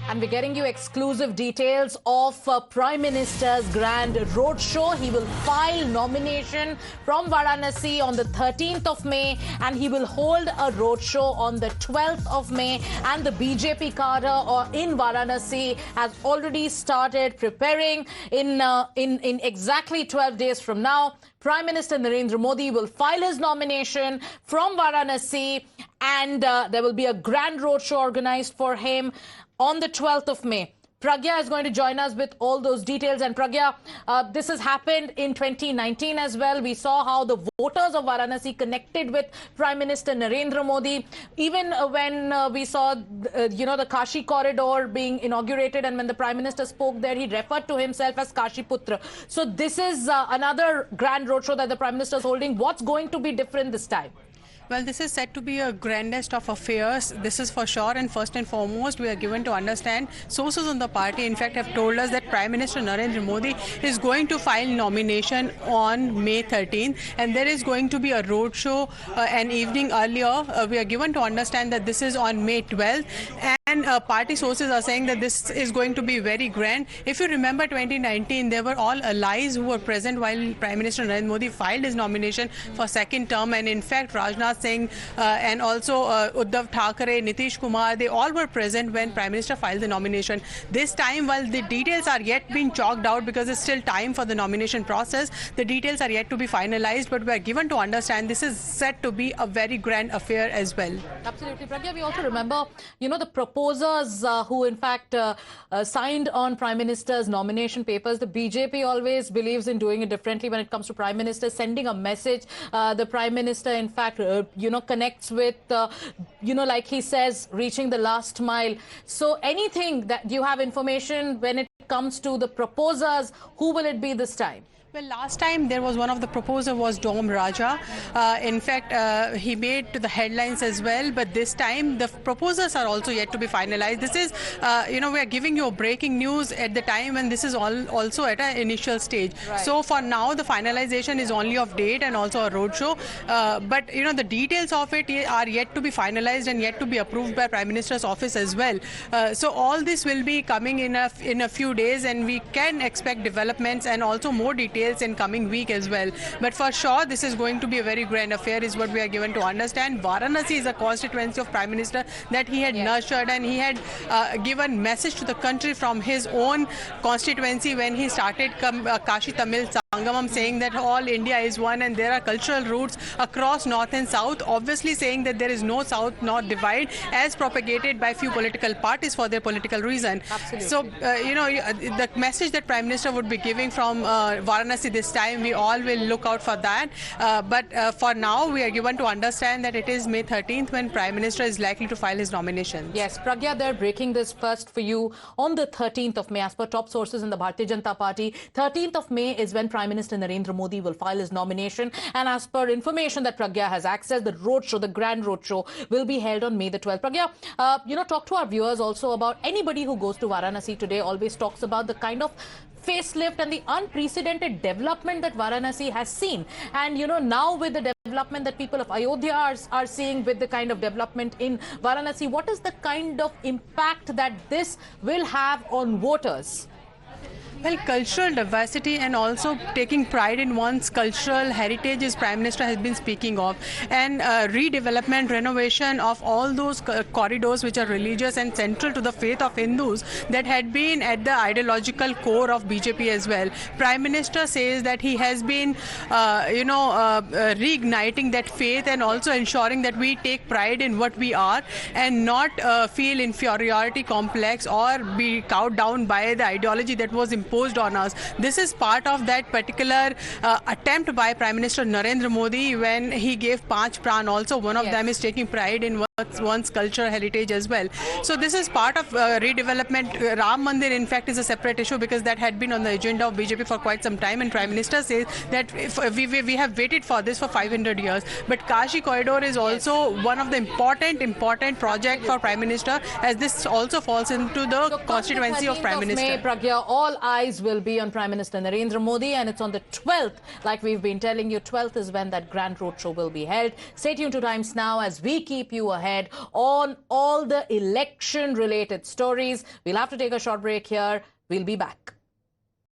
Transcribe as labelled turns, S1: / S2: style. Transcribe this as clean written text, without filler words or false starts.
S1: And we're getting you exclusive details of Prime Minister's grand roadshow. He will file nomination from Varanasi on the 13th of May and he will hold a roadshow on the 12th of May. And the BJP cadre in Varanasi has already started preparing. In exactly 12 days from now, Prime Minister Narendra Modi will file his nomination from Varanasi and there will be a grand roadshow organized for him on the 12th of May. Pragya is going to join us with all those details. And Pragya, this has happened in 2019 as well. We saw how the voters of Varanasi connected with Prime Minister Narendra Modi. Even when we saw, the Kashi corridor being inaugurated and when the Prime Minister spoke there, he referred to himself as Kashi Putra. So this is another grand roadshow that the Prime Minister is holding. What's going to be different this time?
S2: Well, this is said to be a grandest of affairs. This is for sure. And first and foremost, we are given to understand sources on the party, in fact, have told us that Prime Minister Narendra Modi is going to file nomination on May 13th. And there is going to be a roadshow an evening earlier. We are given to understand that this is on May 12th. And party sources are saying that this is going to be very grand. If you remember 2019, there were all allies who were present while Prime Minister Narendra Modi filed his nomination for second term. And in fact, Rajnath Singh and also Uddhav Thackeray, Nitish Kumar, they all were present when Prime Minister filed the nomination. This time, while the details are yet being chalked out because it's still time for the nomination process, the details are yet to be finalized, but we are given to understand this is set to be a very grand affair as well.
S1: Absolutely. Pragya, we also remember, the proposers who in fact signed on Prime Minister's nomination papers. The BJP always believes in doing it differently when it comes to Prime Minister, sending a message. The Prime Minister, in fact, connects with, like he says, reaching the last mile. So anything that you have information when it comes to the proposers, who will it be this time?
S2: Well, last time there was one of the proposers was Dom Raja. In fact, he made to the headlines as well. But this time the proposals are also yet to be finalized. This is, we are giving you breaking news at the time when this is also at an initial stage.
S1: Right.
S2: So for now, the finalization is only of date and also a roadshow. But, the details of it are yet to be finalized and yet to be approved by Prime Minister's office as well. So all this will be coming in a few days and we can expect developments and also more details in coming week as well. But for sure, this is going to be a very grand affair is what we are given to understand. Varanasi is a constituency of Prime Minister that he had nurtured and he had given message to the country from his own constituency when he started Kashi Tamil Sangamam, saying that all India is one and there are cultural roots across north and south, obviously saying that there is no south-north divide as propagated by few political parties for their political reason.
S1: Absolutely.
S2: So, the message that Prime Minister would be giving from Varanasi this time, we all will look out for that. But for now, we are given to understand that it is May 13th when Prime Minister is likely to file his nomination.
S1: Yes, Pragya, they're breaking this first for you on the 13th of May. As per top sources in the Bharatiya Janata Party, 13th of May is when Prime Minister Narendra Modi will file his nomination. And as per information that Pragya has accessed, the roadshow, the grand roadshow, will be held on May the 12th. Pragya, talk to our viewers also about anybody who goes to Varanasi today always talks about the kind of facelift and the unprecedented development that Varanasi has seen. And, now with the development that people of Ayodhya are seeing with the kind of development in Varanasi, what is the kind of impact that this will have on voters?
S2: Well, cultural diversity and also taking pride in one's cultural heritage is Prime Minister has been speaking of, and redevelopment, renovation of all those corridors which are religious and central to the faith of Hindus that had been at the ideological core of BJP as well. Prime Minister says that he has been, reigniting that faith and also ensuring that we take pride in what we are and not feel inferiority complex or be cowed down by the ideology that was imposed on us. This is part of that particular attempt by Prime Minister Narendra Modi when he gave Panch Pran. Also, one of them is taking pride in one's cultural heritage as well. So this is part of redevelopment. Ram Mandir, in fact, is a separate issue because that had been on the agenda of BJP for quite some time, and Prime Minister says that we have waited for this for 500 years. But Kashi corridor is also one of the important project for Prime Minister, as this also falls into the constituency of Prime Minister.
S1: May, Pragya, all eyes will be on Prime Minister Narendra Modi, and it's on the 12th, like we've been telling you, 12th is when that grand roadshow will be held. Stay tuned to Times Now as we keep you ahead ahead on all the election-related stories. We'll have to take a short break here. We'll be back.